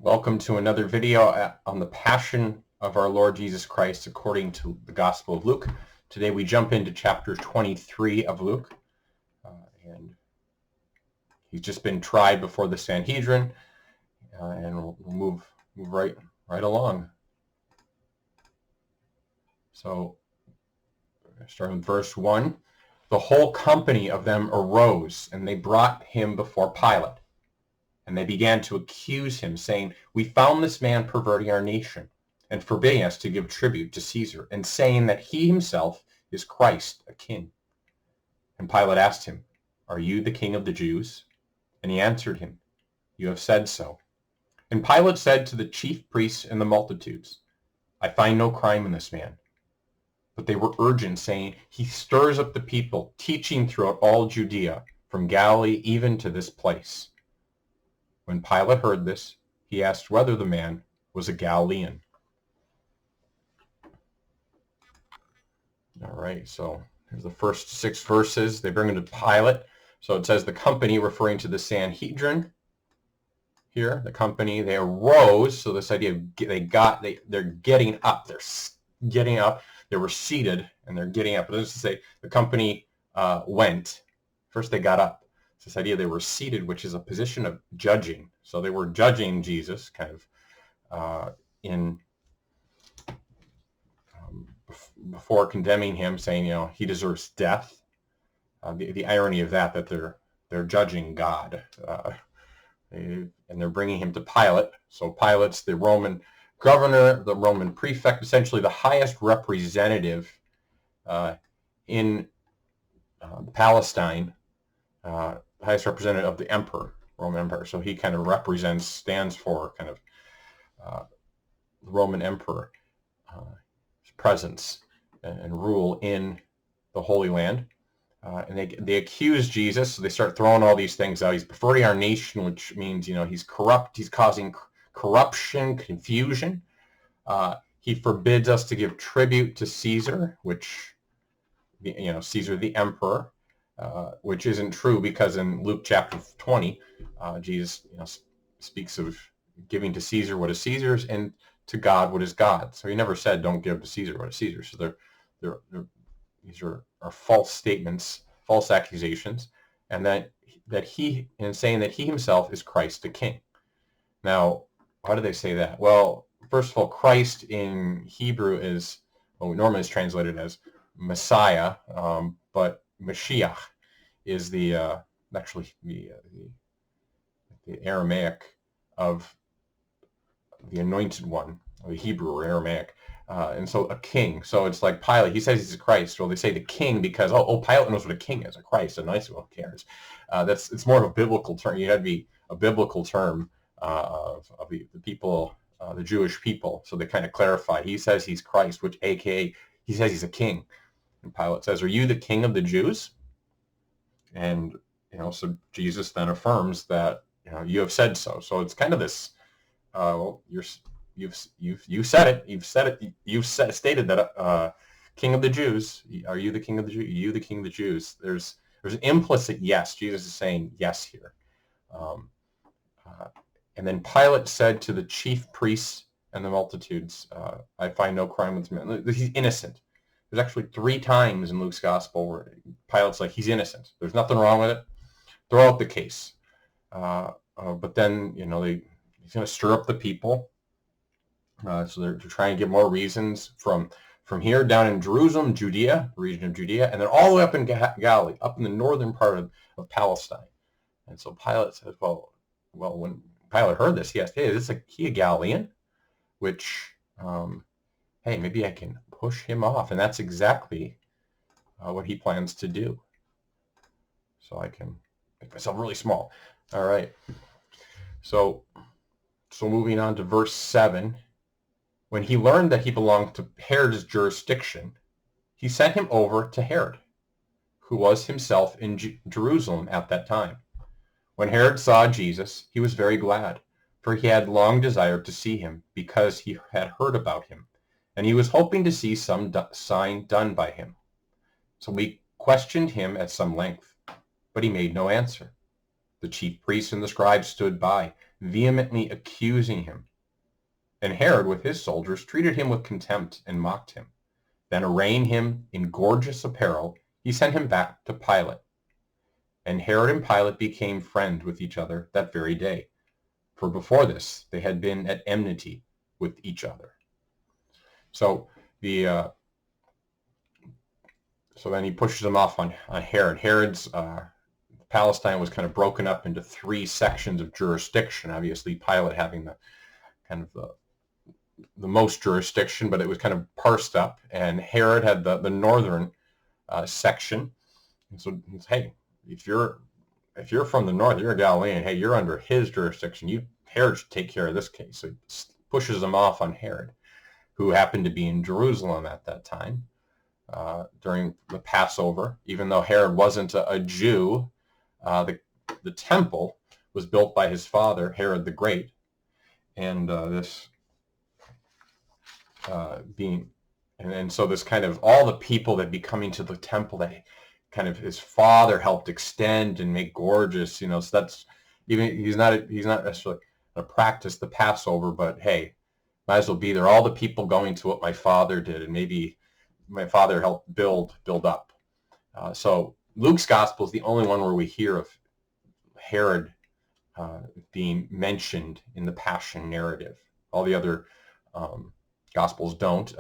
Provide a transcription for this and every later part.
Welcome to another video on the Passion of our Lord Jesus Christ according to the Gospel of Luke. Today we jump into chapter 23 of Luke, and he's just been tried before the Sanhedrin, and we'll move right along. So, starting with verse 1, the whole company of them arose, and they brought him before Pilate. And they began to accuse him, saying, "We found this man perverting our nation, and forbidding us to give tribute to Caesar, and saying that he himself is Christ, a king." And Pilate asked him, "Are you the king of the Jews?" And he answered him, "You have said so." And Pilate said to the chief priests and the multitudes, "I find no crime in this man." But they were urgent, saying, "He stirs up the people, teaching throughout all Judea, from Galilee even to this place." When Pilate heard this, he asked whether the man was a Galilean. All right, so here's the first 6 verses. They bring him to Pilate. So it says the company, referring to the Sanhedrin here. The company, they arose. So this idea of they're getting up. They're getting up. They were seated and they're getting up. Let's just say the company went. First they got up. It's this idea they were seated, which is a position of judging. So they were judging Jesus, kind of before condemning him, saying, he deserves death. The irony of that they're judging God, and they're bringing him to Pilate. So Pilate's the Roman governor, the Roman prefect, essentially the highest representative in Palestine. Highest representative of the emperor, Roman Empire. So he kind of stands for kind of the Roman emperor, presence and rule in the Holy Land. And they accuse Jesus. So they start throwing all these things out. He's perverting our nation, which means, he's corrupt. He's causing corruption, confusion. He forbids us to give tribute to Caesar, which, Caesar the emperor. Which isn't true, because in Luke chapter 20, Jesus speaks of giving to Caesar what is Caesar's and to God what is God's. So he never said don't give to Caesar what is Caesar. So these are false statements, false accusations, and that he, in saying that he himself is Christ the King. Now, why do they say that? Well, first of all, Christ in Hebrew is normally is translated as Messiah, but Mashiach is actually the Aramaic of the anointed one, or the Hebrew or Aramaic, and so a king. So it's like Pilate. He says he's a Christ. Well, they say the king because Pilate knows what a king is, a Christ. A nice one, who cares? It's more of a biblical term. You had to be a biblical term of the people, the Jewish people. So they kind of clarify. He says he's Christ, which AKA he says he's a king. And Pilate says, "Are you the king of the Jews?" And, so Jesus then affirms that, you have said so. So it's kind of this, you've said it. You've stated that, king of the Jews. Are you the king of the Jews? Are you the king of the Jews? There's an implicit yes. Jesus is saying yes here. And then Pilate said to the chief priests and the multitudes, "I find no crime with this man." He's innocent. There's actually 3 times in Luke's gospel where Pilate's like, he's innocent. There's nothing wrong with it. Throw out the case. But then, he's going to stir up the people. So they're trying to get more reasons from here down in Jerusalem, Judea, the region of Judea, and then all the way up in Galilee, up in the northern part of Palestine. And so Pilate says, well, when Pilate heard this, he asked, "Hey, is he a Galilean?" Which, hey, maybe I can push him off. And that's exactly what he plans to do. So I can make myself really small. All right. So moving on to verse 7. When he learned that he belonged to Herod's jurisdiction, he sent him over to Herod, who was himself in Jerusalem at that time. When Herod saw Jesus, he was very glad, for he had long desired to see him, because he had heard about him, and he was hoping to see some sign done by him. So we questioned him at some length, but he made no answer. The chief priests and the scribes stood by, vehemently accusing him. And Herod, with his soldiers, treated him with contempt and mocked him. Then, arraying him in gorgeous apparel, he sent him back to Pilate. And Herod and Pilate became friends with each other that very day, for before this they had been at enmity with each other. So then he pushes him off on Herod. Herod's Palestine was kind of broken up into 3 sections of jurisdiction. Obviously, Pilate having the most jurisdiction, but it was kind of parsed up. And Herod had the northern section. And so, hey, if you're from the north, you're a Galilean. Hey, you're under his jurisdiction. Herod should take care of this case. So he pushes him off on Herod, who happened to be in Jerusalem at that time during the Passover. Even though Herod wasn't a Jew, the temple was built by his father, Herod the Great, and so this kind of all the people that be coming to the temple that kind of his father helped extend and make gorgeous, so that's even he's not necessarily going to practice the Passover, but hey, might as well be there. All the people going to what my father did, and maybe my father helped build up. So Luke's gospel is the only one where we hear of Herod being mentioned in the Passion narrative. All the other gospels don't.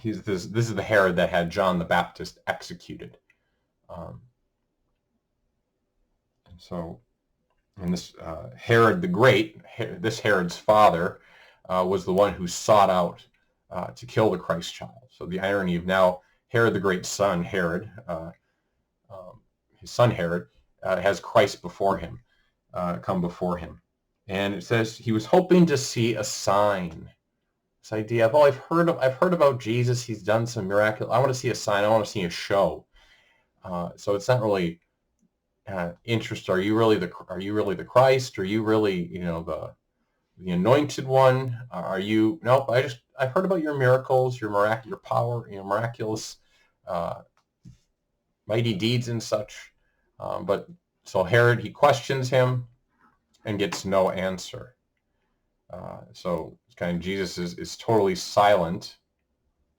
This is the Herod that had John the Baptist executed. And this Herod the Great, this Herod's father, was the one who sought out to kill the Christ child. So the irony of now Herod the Great's son, Herod, his son Herod, has Christ before him, come before him. And it says he was hoping to see a sign. This idea of, I've heard about Jesus. He's done some miracle. I want to see a sign. I want to see a show. So it's not really interest. Are you really the Christ? Are you really the anointed one? Are you? Nope. I've heard about your miracles, your power, miraculous, mighty deeds and such. But so Herod, he questions him and gets no answer. So kind of Jesus is totally silent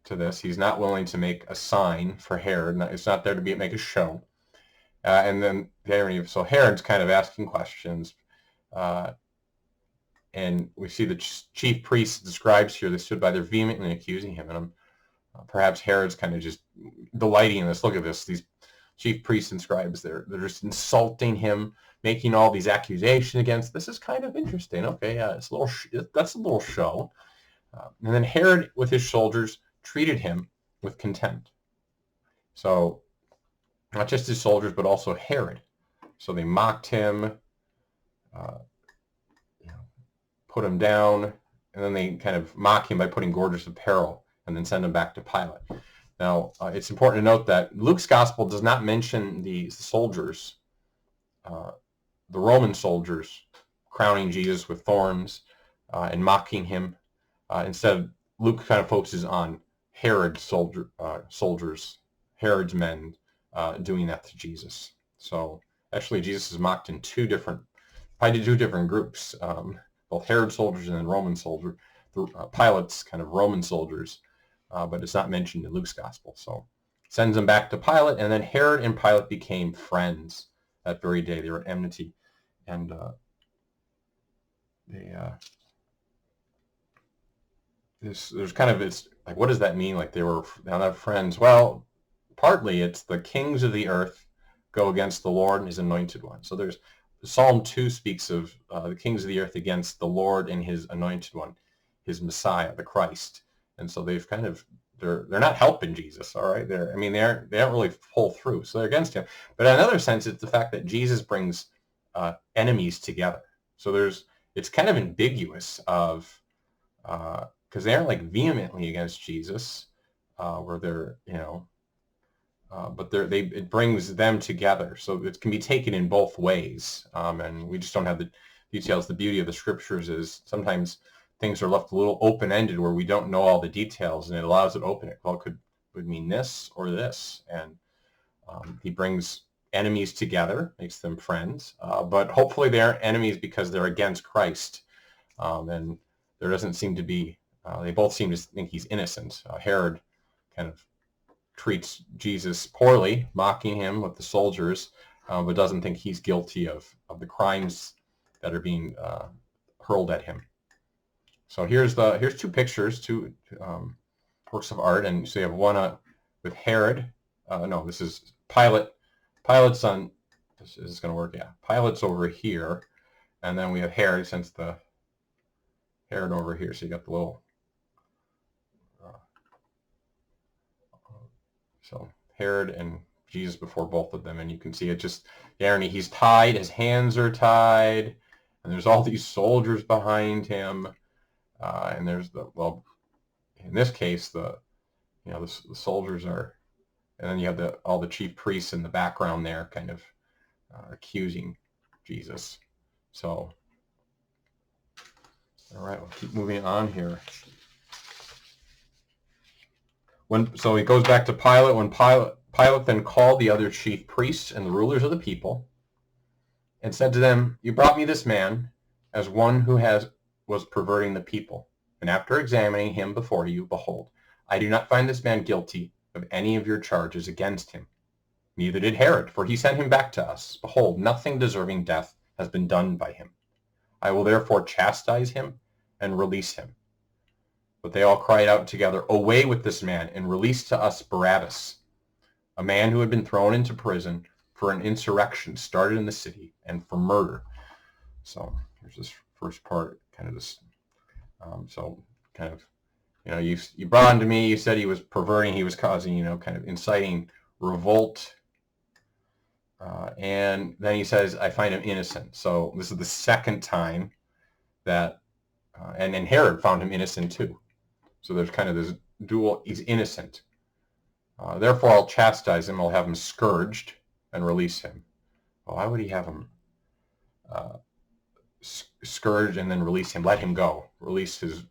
to this. He's not willing to make a sign for Herod. It's not there to make a show. And then the irony, so Herod's kind of asking questions. And we see the chief priest describes here, they stood by there vehemently accusing him. And perhaps Herod's kind of just delighting in this. Look at this. These chief priests and scribes, they're just insulting him, making all these accusations against. This is kind of interesting. Okay, it's that's a little show. And then Herod, with his soldiers, treated him with contempt. So not just his soldiers, but also Herod. So they mocked him, put him down, and then they kind of mock him by putting gorgeous apparel and then send him back to Pilate. Now, it's important to note that Luke's gospel does not mention the soldiers, the Roman soldiers, crowning Jesus with thorns and mocking him. Instead, Luke kind of focuses on Herod's soldiers, Herod's men, doing that to Jesus. So actually, Jesus is mocked in two different groups, both Herod soldiers and then Roman soldiers. Pilate's kind of Roman soldiers, but it's not mentioned in Luke's gospel. So sends him back to Pilate, and then Herod and Pilate became friends that very day. They were at enmity, and there's kind of, it's like, what does that mean? Like they're not friends? Well, partly it's the kings of the earth go against the Lord and his anointed one. So there's Psalm 2 speaks of the kings of the earth against the Lord and his anointed one, his Messiah, the Christ. And so they've kind of, they're not helping Jesus, all right? They don't really pull through, so they're against him. But in another sense, it's the fact that Jesus brings enemies together. So it's kind of ambiguous of, because they aren't like vehemently against Jesus, where they're, but it brings them together. So it can be taken in both ways, and we just don't have the details. The beauty of the scriptures is sometimes things are left a little open-ended where we don't know all the details, and it allows it to open it. Well, it would mean this or this, and he brings enemies together, makes them friends. But hopefully they aren't enemies because they're against Christ. And there doesn't seem to be, they both seem to think he's innocent. Herod kind of treats Jesus poorly, mocking him with the soldiers, but doesn't think he's guilty of the crimes that are being hurled at him. So here's two pictures, two works of art, and so you have one with Herod. No, this is Pilate. Pilate's son. Is this going to work? Yeah, Pilate's over here, and then we have Herod, since the Herod over here. So you got the little. So Herod and Jesus before both of them, and you can see it just the irony. He's tied, his hands are tied, and there's all these soldiers behind him, and there's in this case the soldiers are, and then you have all the chief priests in the background there, kind of accusing Jesus. So all right, we'll keep moving on here. So he goes back to Pilate. When Pilate then called the other chief priests and the rulers of the people and said to them, "You brought me this man as one who was perverting the people. And after examining him before you, behold, I do not find this man guilty of any of your charges against him. Neither did Herod, for he sent him back to us. Behold, nothing deserving death has been done by him. I will therefore chastise him and release him." But they all cried out together, "Away with this man, and release to us Barabbas, a man who had been thrown into prison for an insurrection started in the city and for murder." So here's this first part, kind of this. You brought him to me. You said he was perverting. He was causing, kind of inciting revolt. And then he says, "I find him innocent." So this is the second time that, and then Herod found him innocent too. So there's kind of this dual, he's innocent. Therefore, I'll chastise him. I'll have him scourged and release him. Well, why would he have him scourge and then release him? Let him go. Release his,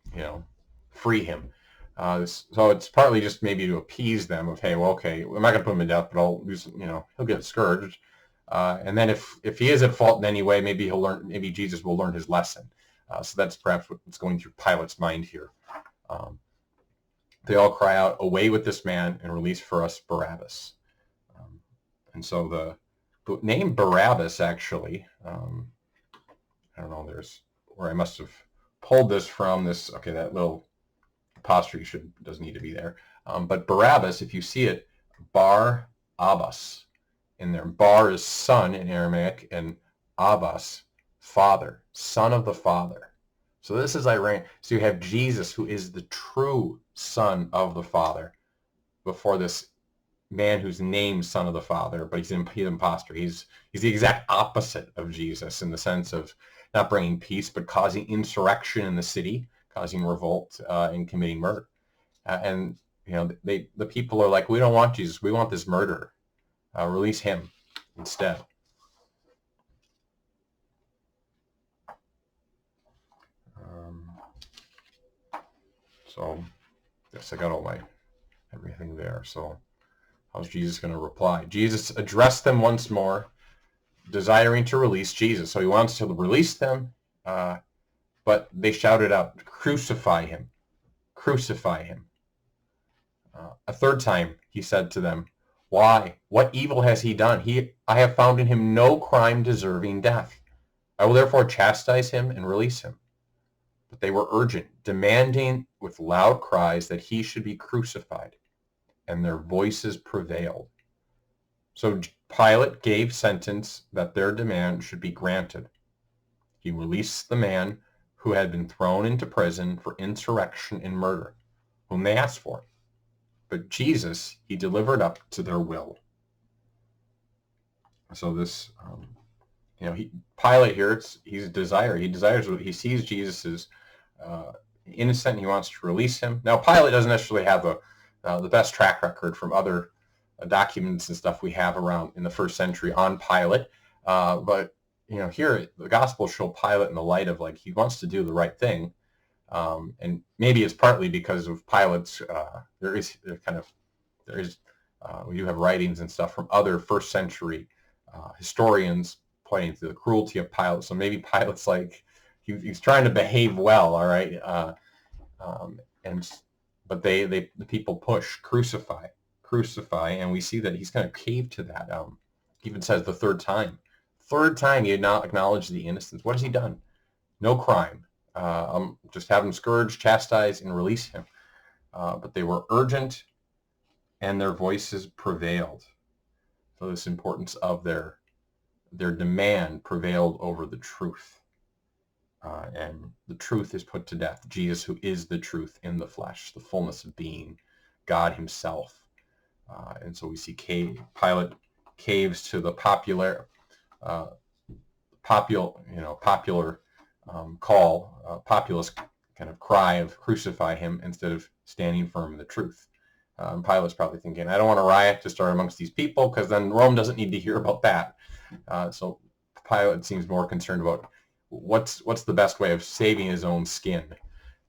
free him. So it's partly just maybe to appease them of, hey, well, okay, I'm not going to put him to death, but I'll use, he'll get scourged. And then if he is at fault in any way, maybe Jesus will learn his lesson. So that's perhaps what's going through Pilate's mind here. They all cry out, "Away with this man, and release for us Barabbas." And so the name Barabbas, actually, I don't know, there's where I must have pulled this from. Okay, that little apostrophe does need to be there. But Barabbas, if you see it, Bar Abbas in there. Bar is son in Aramaic, and Abbas, father, son of the Father. So this is ironic. So you have Jesus, who is the true son of the Father, before this man who's named son of the Father, but he's an imposter. He's the exact opposite of Jesus in the sense of not bringing peace, but causing insurrection in the city, causing revolt, and committing murder. And the people are like, "We don't want Jesus. We want this murderer. Release him instead." So, yes, I got everything there. So, how's Jesus going to reply? Jesus addressed them once more, desiring to release Jesus. So he wants to release them, but they shouted out, "Crucify him! Crucify him!" A third time he said to them, "Why? What evil has he done? I have found in him no crime deserving death. I will therefore chastise him and release him." But they were urgent, demanding with loud cries that he should be crucified, and their voices prevailed. So Pilate gave sentence that their demand should be granted. He released the man who had been thrown into prison for insurrection and murder, whom they asked for. But Jesus he delivered up to their will. So this, Pilate here, he's a desire. He desires, he sees Jesus as innocent. He wants to release him. Now, Pilate doesn't necessarily have the best track record from other documents and stuff we have around in the first century on Pilate. But, here the Gospels show Pilate in the light of, like, he wants to do the right thing. And maybe it's partly because of Pilate's, we do have writings and stuff from other first century historians pointing to the cruelty of Pilate. So maybe Pilate's like, he's trying to behave well, all right? And but the people push, crucify, and we see that he's kind of caved to that. He even says the third time he had not acknowledged the innocence. What has he done? No crime. Just have him scourged, chastise, and release him. But they were urgent, and their voices prevailed. So this importance of their demand prevailed over the truth. And the truth is put to death. Jesus, who is the truth in the flesh, the fullness of being, God himself. And so we see Pilate caves to the popular call, populist kind of cry of crucify him instead of standing firm in the truth. Pilate's probably thinking, I don't want a riot to start amongst these people because then Rome doesn't need to hear about that. So Pilate seems more concerned about what's the best way of saving his own skin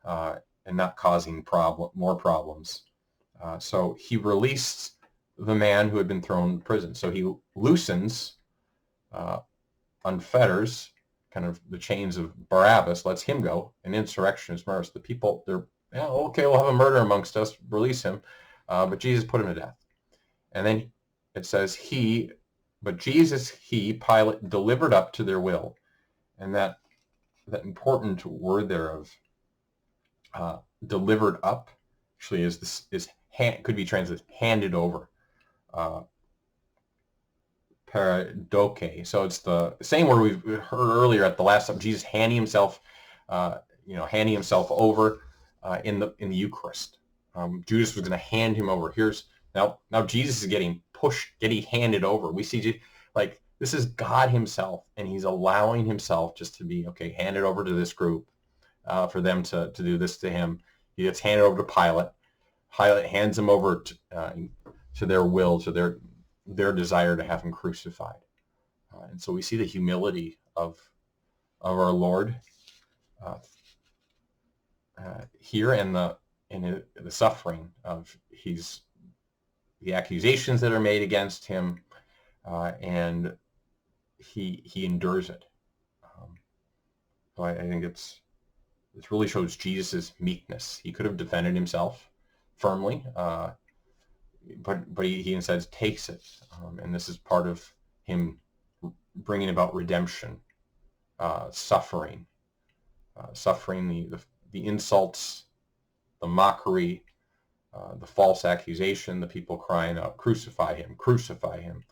and not causing more problems. So he released the man who had been thrown in prison. So he loosens, unfetters, kind of the chains of Barabbas, lets him go. An insurrectionist murders the people. They're, yeah, okay, we'll have a murder amongst us, release him. But Jesus put him to death. And then it says but Jesus, Pilate, delivered up to their will. And that important word there of delivered up actually could be translated handed over. Paradoke. So it's the same word we've heard earlier at the last time. Jesus handing himself over in the Eucharist. Judas was going to hand him over. Now Jesus is getting handed over. We see like this is God himself, and he's allowing himself just to be handed over to this group for them to do this to him. He gets handed over to Pilate. Pilate hands him over to their will, to their desire to have him crucified. And so we see the humility of our Lord here, and the suffering of the accusations that are made against him, and he endures it. So I think this really shows Jesus' meekness. He could have defended himself firmly, but he instead takes it, and this is part of him bringing about redemption, suffering the insults, the mockery, the false accusation, the people crying out, crucify him, crucify him.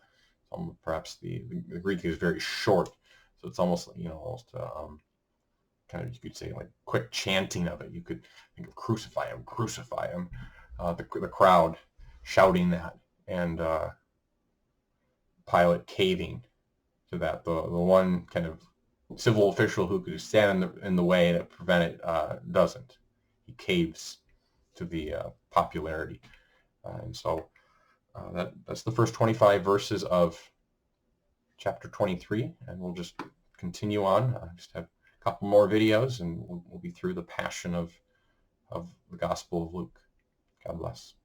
Perhaps the Greek is very short, so it's almost kind of, you could say, like quick chanting of it. You could think of crucify him, crucify him. The crowd shouting that, and Pilate caving to that. The one kind of civil official who could stand in the way to prevent it doesn't. He caves to the popularity. And so that's the first 25 verses of chapter 23, and we'll just continue on. I just have a couple more videos, and we'll be through the passion of the Gospel of Luke. God bless.